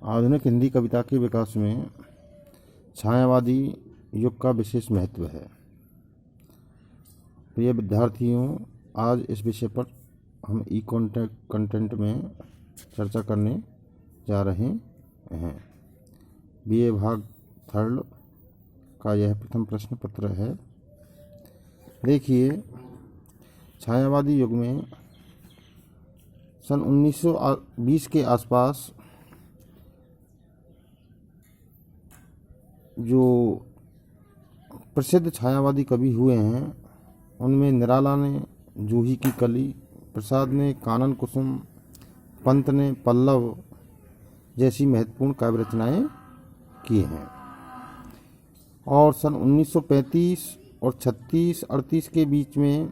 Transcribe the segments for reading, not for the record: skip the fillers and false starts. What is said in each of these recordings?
आधुनिक हिंदी कविता के विकास में छायावादी युग का विशेष महत्व है। प्रिय विद्यार्थियों, आज इस विषय पर हम ई कंटेंट में चर्चा करने जा रहे हैं। बीए भाग 3 का यह प्रथम प्रश्न पत्र है। देखिए, छायावादी युग में सन 1920 के आसपास जो प्रसिद्ध छायावादी कवि हुए हैं, उनमें निराला ने जूही की कली, प्रसाद ने कानन कुसुम, पंत ने पल्लव जैसी महत्वपूर्ण काव्य रचनाएं की हैं। और सन 1935 और 36-38 के बीच में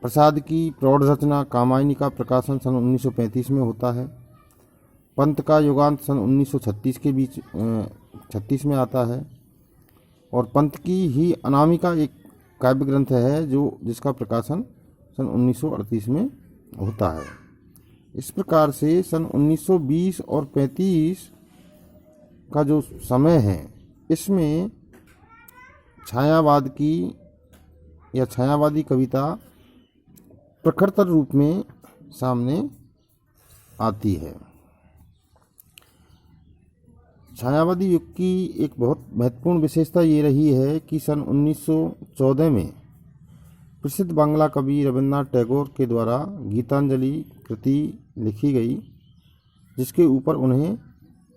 प्रसाद की प्रौढ़ रचना कामायनी का प्रकाशन सन 1935 में होता है। पंत का युगांत सन 1936 के बीच 36 में आता है। और पंत की ही अनामिका एक काव्य ग्रंथ है जिसका प्रकाशन सन 1938 में होता है। इस प्रकार से सन 1920 और 35 का जो समय है, इसमें छायावाद की या छायावादी कविता प्रखरतर रूप में सामने आती है। छायावादी युग की एक बहुत महत्वपूर्ण विशेषता ये रही है कि सन 1914 में प्रसिद्ध बांग्ला कवि रविन्द्रनाथ टैगोर के द्वारा गीतांजलि कृति लिखी गई, जिसके ऊपर उन्हें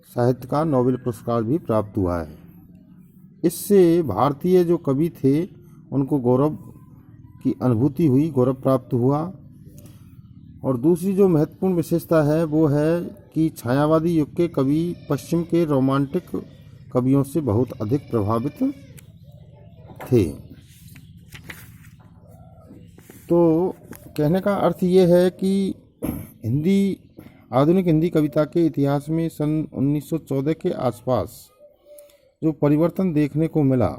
साहित्य का नोबेल पुरस्कार भी प्राप्त हुआ है। इससे भारतीय जो कवि थे, उनको गौरव की अनुभूति हुई, गौरव प्राप्त हुआ। और दूसरी जो महत्वपूर्ण विशेषता है वो है कि छायावादी युग के कवि पश्चिम के रोमांटिक कवियों से बहुत अधिक प्रभावित थे। तो कहने का अर्थ ये है कि आधुनिक हिंदी कविता के इतिहास में सन 1914 के आसपास जो परिवर्तन देखने को मिला,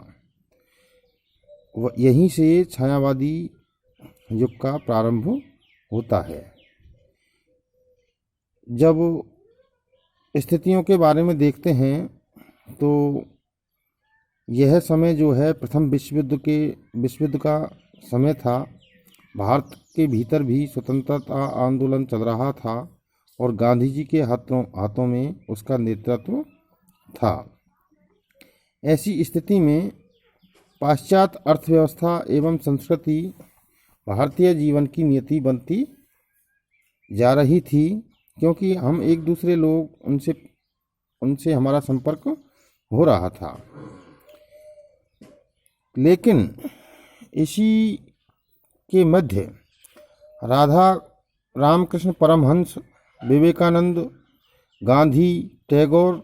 यहीं से छायावादी युग का प्रारंभ होता है। जब स्थितियों के बारे में देखते हैं तो यह समय जो है प्रथम विश्व युद्ध का समय था। भारत के भीतर भी स्वतंत्रता आंदोलन चल रहा था और गांधी जी के हाथों में उसका नेतृत्व था। ऐसी स्थिति में पाश्चात्य अर्थव्यवस्था एवं संस्कृति भारतीय जीवन की नियति बनती जा रही थी, क्योंकि हम एक दूसरे लोग उनसे हमारा संपर्क हो रहा था। लेकिन इसी के मध्य राधा रामकृष्ण परमहंस, विवेकानंद, गांधी, टैगोर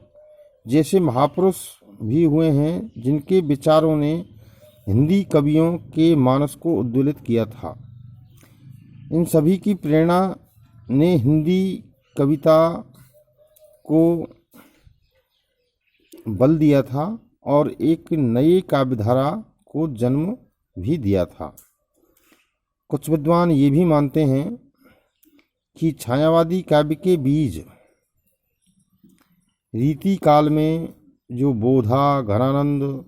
जैसे महापुरुष भी हुए हैं, जिनके विचारों ने हिंदी कवियों के मानस को उद्वेलित किया था। इन सभी की प्रेरणा ने हिंदी कविता को बल दिया था और एक नई काव्यधारा को जन्म भी दिया था। कुछ विद्वान ये भी मानते हैं कि छायावादी काव्य के बीज रीति काल में जो बोधा, घनानंद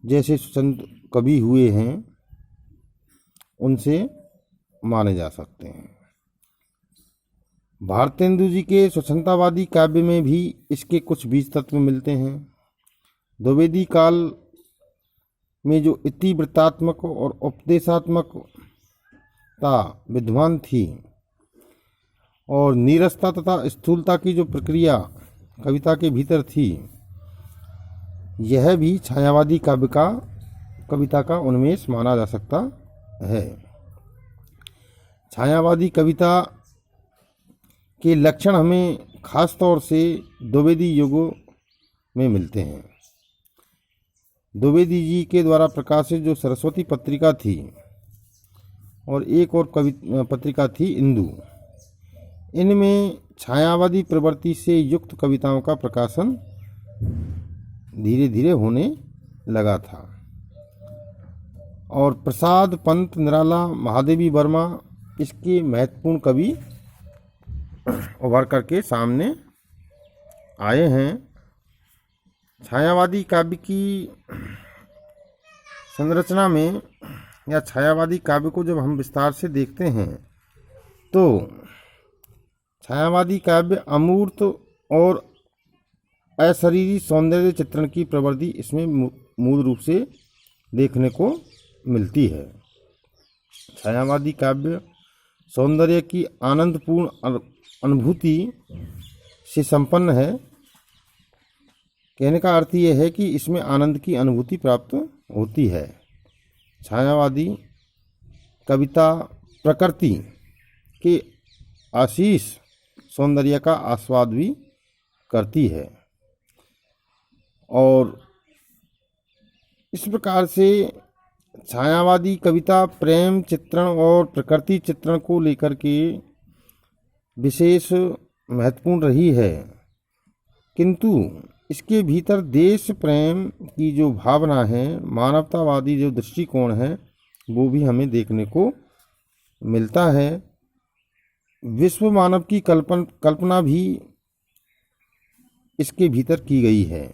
जैसे संत कवि हुए हैं, उनसे माने जा सकते हैं। भारतेंदु जी के स्वच्छंदतावादी काव्य में भी इसके कुछ बीज तत्व मिलते हैं। द्विवेदी काल में जो इतिवृत्तात्मक और उपदेशात्मकता विद्यमान थी और नीरसता तथा स्थूलता की जो प्रक्रिया कविता के भीतर थी, यह भी छायावादी कविता का उन्मेष माना जा सकता है। छायावादी कविता के लक्षण हमें खास तौर से द्विवेदी युगों में मिलते हैं। द्विवेदी जी के द्वारा प्रकाशित जो सरस्वती पत्रिका थी और एक और पत्रिका थी इंदु, इनमें छायावादी प्रवृत्ति से युक्त कविताओं का प्रकाशन धीरे धीरे होने लगा था। और प्रसाद, पंत, निराला, महादेवी वर्मा इसके महत्वपूर्ण कवि उभर करके सामने आए हैं। छायावादी काव्य की संरचना में या छायावादी काव्य को जब हम विस्तार से देखते हैं तो छायावादी काव्य अमूर्त और अशरीरी सौंदर्य चित्रण की प्रवृत्ति इसमें मूल रूप से देखने को मिलती है। छायावादी काव्य सौंदर्य की आनंदपूर्ण अनुभूति से संपन्न है। कहने का अर्थ यह है कि इसमें आनंद की अनुभूति प्राप्त होती है। छायावादी कविता प्रकृति के आशीष सौंदर्य का आस्वाद भी करती है और इस प्रकार से छायावादी कविता प्रेम चित्रण और प्रकृति चित्रण को लेकर के विशेष महत्वपूर्ण रही है, किंतु इसके भीतर देश प्रेम की जो भावना है, मानवतावादी जो दृष्टिकोण है, वो भी हमें देखने को मिलता है। विश्व मानव की कल्पना भी इसके भीतर की गई है।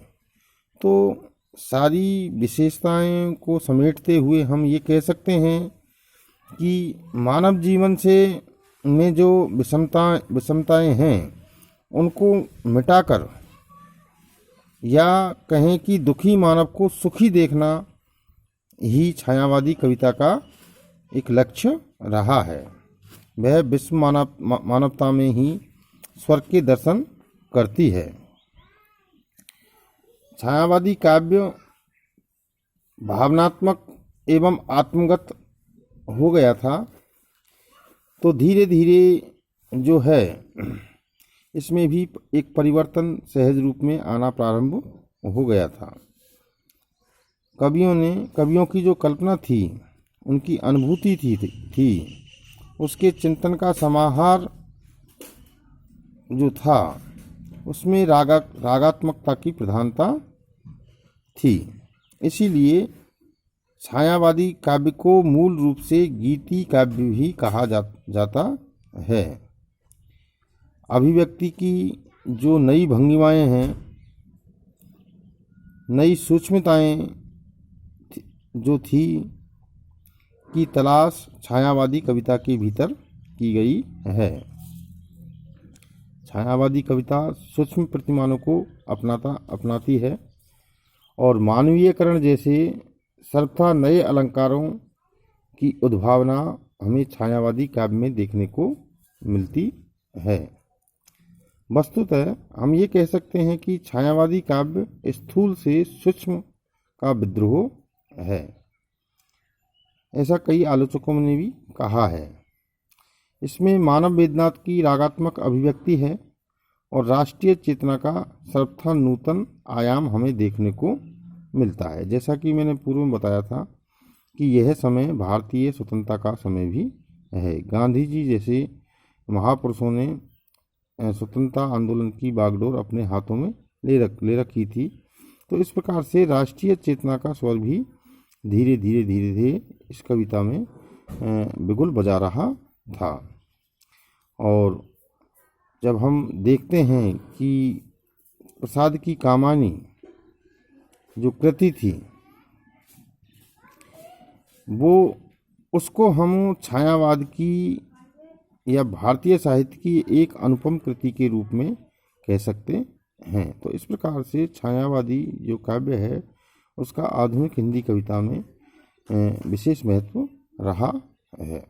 तो सारी विशेषताएं को समेटते हुए हम ये कह सकते हैं कि मानव जीवन से में जो विषमताएं हैं उनको मिटाकर या कहें कि दुखी मानव को सुखी देखना ही छायावादी कविता का एक लक्ष्य रहा है। वह विश्व मानवता में ही स्वर्ग के दर्शन करती है। छायावादी काव्य भावनात्मक एवं आत्मगत हो गया था, तो धीरे धीरे जो है इसमें भी एक परिवर्तन सहज रूप में आना प्रारंभ हो गया था। कवियों की जो कल्पना थी, उनकी अनुभूति थी उसके चिंतन का समाहार जो था उसमें रागात्मकता की प्रधानता थी। इसीलिए छायावादी काव्य को मूल रूप से गीति काव्य भी कहा जाता है। अभिव्यक्ति की जो नई भंगिमाएं हैं, नई सूक्ष्मताएं जो थी की तलाश छायावादी कविता के भीतर की गई है। छायावादी कविता सूक्ष्म प्रतिमानों को अपनाती है और मानवीयकरण जैसे सर्वथा नए अलंकारों की उद्भावना हमें छायावादी काव्य में देखने को मिलती है। वस्तुतः हम ये कह सकते हैं कि छायावादी काव्य स्थूल से सूक्ष्म का विद्रोह है। ऐसा कई आलोचकों ने भी कहा है। इसमें मानव वेदना की रागात्मक अभिव्यक्ति है और राष्ट्रीय चेतना का सर्वथा नूतन आयाम हमें देखने को मिलता है। जैसा कि मैंने पूर्व में बताया था कि यह समय भारतीय स्वतंत्रता का समय भी है। गांधी जी जैसे महापुरुषों ने स्वतंत्रता आंदोलन की बागडोर अपने हाथों में ले रखी थी। तो इस प्रकार से राष्ट्रीय चेतना का स्वर भी धीरे धीरे इस कविता में बिगुल बजा रहा था। और जब हम देखते हैं कि प्रसाद की कामानी जो कृति थी वो उसको हम छायावाद की या भारतीय साहित्य की एक अनुपम कृति के रूप में कह सकते हैं। तो इस प्रकार से छायावादी जो काव्य है उसका आधुनिक हिंदी कविता में विशेष महत्व रहा है।